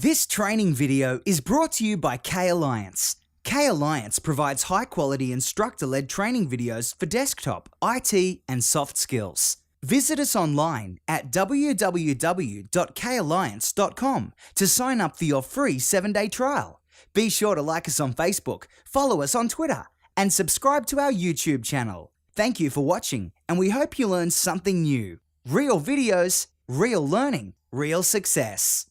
This training video is brought to you by K-Alliance. K-Alliance provides high-quality instructor-led training videos for desktop, IT, and soft skills. Visit us online at www.kalliance.com to sign up for your free 7-day trial. Be sure to like us on Facebook, follow us on Twitter, and subscribe to our YouTube channel. Thank you for watching, and we hope you learned something new. Real videos, real learning, real success.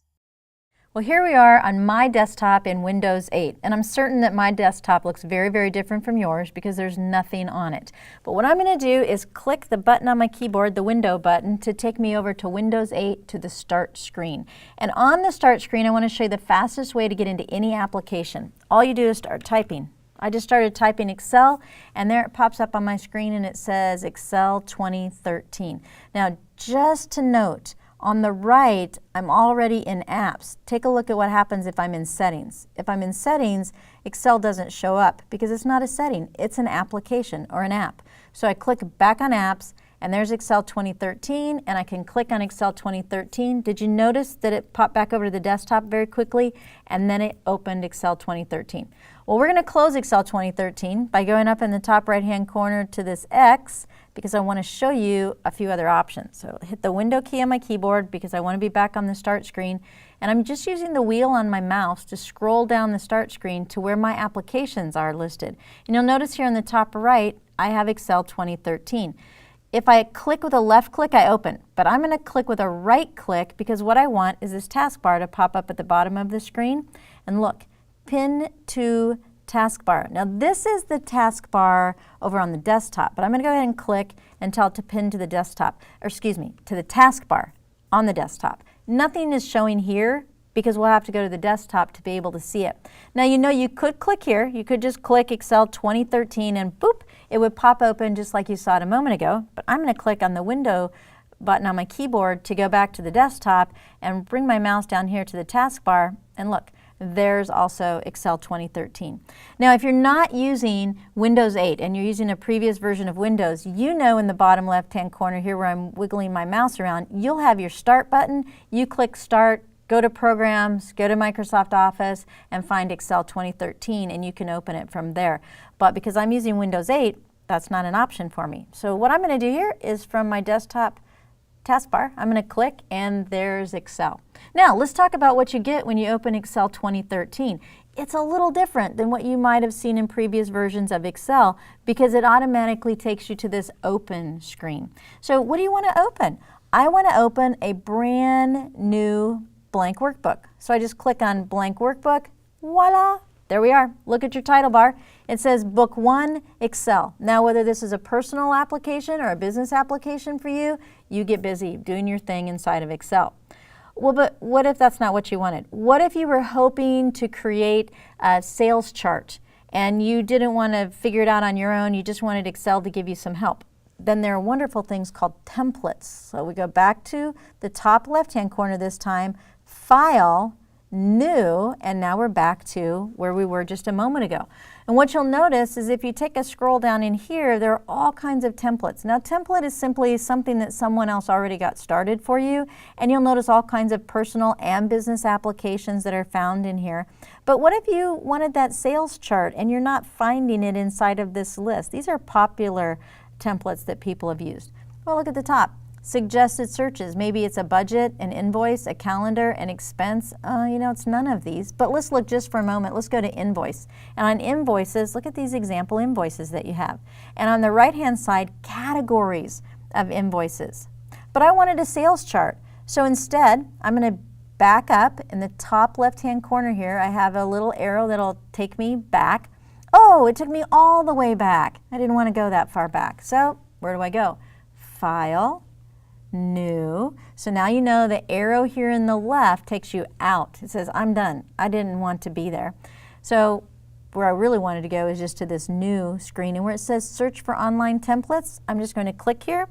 Well, here we are on my desktop in Windows 8, and I'm certain that my desktop looks very, very different from yours because there's nothing on it. But what I'm going to do is click the button on my keyboard, the window button, to take me over to Windows 8 to the Start screen. And on the Start screen, I want to show you the fastest way to get into any application. All you do is start typing. I just started typing Excel, and there it pops up on my screen, and it says Excel 2013. Now, just to note, on the right, I'm already in Apps. Take a look at what happens if I'm in Settings. If I'm in Settings, Excel doesn't show up because it's not a setting, it's an application or an app. So I click back on Apps, and there's Excel 2013, and I can click on Excel 2013. Did you notice that it popped back over to the desktop very quickly, and then it opened Excel 2013? Well, we're going to close Excel 2013 by going up in the top right-hand corner to this X, because I want to show you a few other options. So hit the window key on my keyboard because I want to be back on the Start screen, and I'm just using the wheel on my mouse to scroll down the Start screen to where my applications are listed. And you'll notice here on the top right, I have Excel 2013. If I click with a left click, I open, but I'm going to click with a right click because what I want is this taskbar to pop up at the bottom of the screen. And look, Pin to Taskbar. Now this is the taskbar over on the desktop, but I'm going to go ahead and click and tell it to pin to the desktop, or excuse me, to the taskbar on the desktop. Nothing is showing here because we'll have to go to the desktop to be able to see it. Now you know you could click here, you could just click Excel 2013 and boop, it would pop open just like you saw it a moment ago, but I'm going to click on the window button on my keyboard to go back to the desktop and bring my mouse down here to the taskbar, and look, there's also Excel 2013. Now, if you're not using Windows 8 and you're using a previous version of Windows, you know in the bottom left-hand corner here where I'm wiggling my mouse around, you'll have your Start button. You click Start, go to Programs, go to Microsoft Office, and find Excel 2013, and you can open it from there. But because I'm using Windows 8, that's not an option for me. So what I'm going to do here is from my desktop taskbar, I'm going to click, and there's Excel. Now, let's talk about what you get when you open Excel 2013. It's a little different than what you might have seen in previous versions of Excel because it automatically takes you to this Open screen. So what do you want to open? I want to open a brand new blank workbook. So I just click on Blank Workbook. Voila! There we are. Look at your title bar. It says Book 1, Excel. Now, whether this is a personal application or a business application for you, you get busy doing your thing inside of Excel. Well, but what if that's not what you wanted? What if you were hoping to create a sales chart and you didn't want to figure it out on your own, you just wanted Excel to give you some help? Then there are wonderful things called templates. So we go back to the top left-hand corner this time, File, New, and now we're back to where we were just a moment ago. And what you'll notice is if you take a scroll down in here, there are all kinds of templates. Now, template is simply something that someone else already got started for you, and you'll notice all kinds of personal and business applications that are found in here. But what if you wanted that sales chart and you're not finding it inside of this list? These are popular templates that people have used. Well, look at the top. Suggested searches. Maybe it's a budget, an invoice, a calendar, an expense. You know, it's none of these. But let's look just for a moment. Let's go to invoice. And on invoices, look at these example invoices that you have. And on the right-hand side, categories of invoices. But I wanted a sales chart. So instead, I'm going to back up in the top left-hand corner here. I have a little arrow that'll take me back. Oh, it took me all the way back. I didn't want to go that far back. So where do I go? File. New. So now you know the arrow here in the left takes you out. It says, I'm done. I didn't want to be there. So where I really wanted to go is just to this new screen. And where it says search for online templates, I'm just going to click here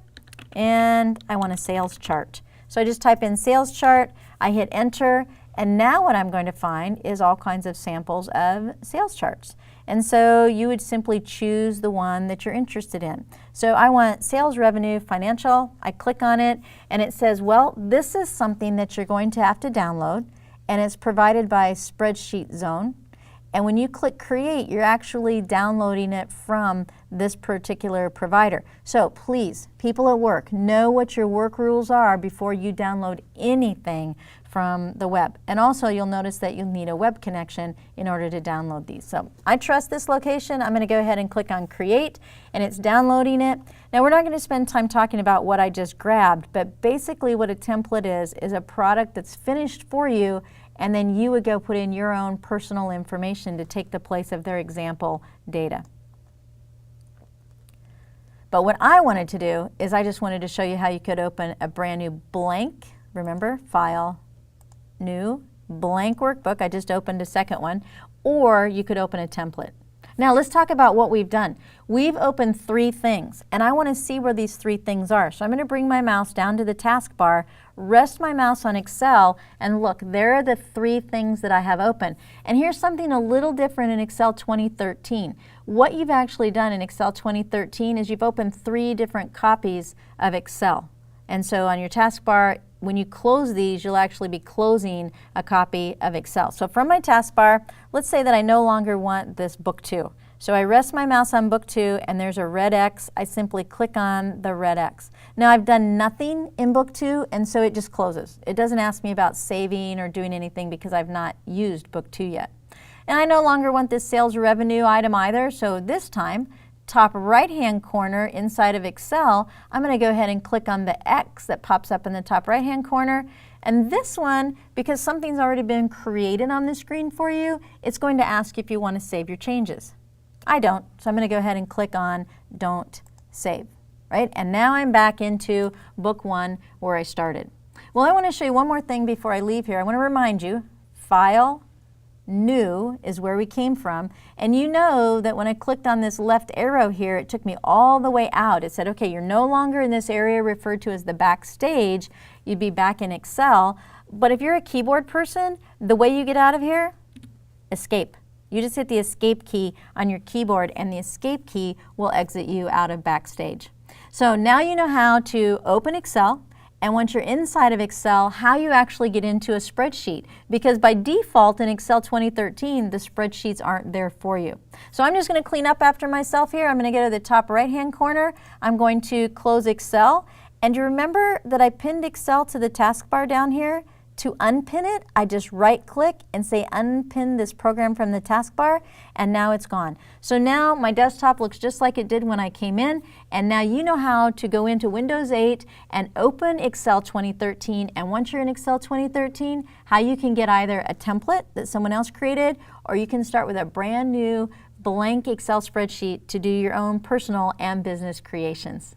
and I want a sales chart. So I just type in sales chart, I hit enter, and now what I'm going to find is all kinds of samples of sales charts. And so you would simply choose the one that you're interested in. So I want sales revenue financial. I click on it and it says, well, this is something that you're going to have to download and it's provided by Spreadsheet Zone. And when you click create, you're actually downloading it from this particular provider. So please, people at work, know what your work rules are before you download anything from the web. And also you'll notice that you'll need a web connection in order to download these. So I trust this location. I'm going to go ahead and click on create, and it's downloading it. Now we're not going to spend time talking about what I just grabbed, but basically what a template is a product that's finished for you, and then you would go put in your own personal information to take the place of their example data. But what I wanted to do is I just wanted to show you how you could open a brand new blank, remember, file, new, blank workbook. I just opened a second one, or you could open a template. Now let's talk about what we've done. We've opened 3 things, and I want to see where these 3 things are. So I'm going to bring my mouse down to the taskbar, rest my mouse on Excel, and look, there are the 3 things that I have open. And here's something a little different in Excel 2013. What you've actually done in Excel 2013 is you've opened 3 different copies of Excel. And so on your taskbar, when you close these, you'll actually be closing a copy of Excel. So from my taskbar, let's say that I no longer want this book 2. So I rest my mouse on book 2, and there's a red X. I simply click on the red X. Now I've done nothing in book 2, and so it just closes. It doesn't ask me about saving or doing anything because I've not used book 2 yet. And I no longer want this sales revenue item either, so this time, top right-hand corner inside of Excel, I'm going to go ahead and click on the X that pops up in the top right-hand corner. And this one, because something's already been created on the screen for you, it's going to ask if you want to save your changes. I don't, so I'm going to go ahead and click on Don't Save, right? And now I'm back into book 1 where I started. Well, I want to show you one more thing before I leave here. I want to remind you, File, New is where we came from, and you know that when I clicked on this left arrow here, it took me all the way out. It said, okay, you're no longer in this area referred to as the Backstage. You'd be back in Excel. But if you're a keyboard person, the way you get out of here, escape. You just hit the escape key on your keyboard, and the escape key will exit you out of Backstage. So now you know how to open Excel, and once you're inside of Excel, how you actually get into a spreadsheet. Because by default in Excel 2013, the spreadsheets aren't there for you. So I'm just going to clean up after myself here. I'm going to go to the top right-hand corner. I'm going to close Excel. And you remember that I pinned Excel to the taskbar down here? To unpin it, I just right-click and say unpin this program from the taskbar, and now it's gone. So now my desktop looks just like it did when I came in, and now you know how to go into Windows 8 and open Excel 2013, and once you're in Excel 2013, how you can get either a template that someone else created, or you can start with a brand new blank Excel spreadsheet to do your own personal and business creations.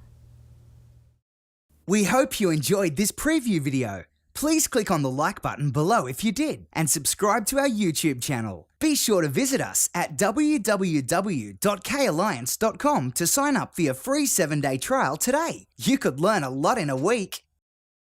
We hope you enjoyed this preview video. Please click on the like button below if you did, and subscribe to our YouTube channel. Be sure to visit us at www.kalliance.com to sign up for your free 7-day trial today. You could learn a lot in a week.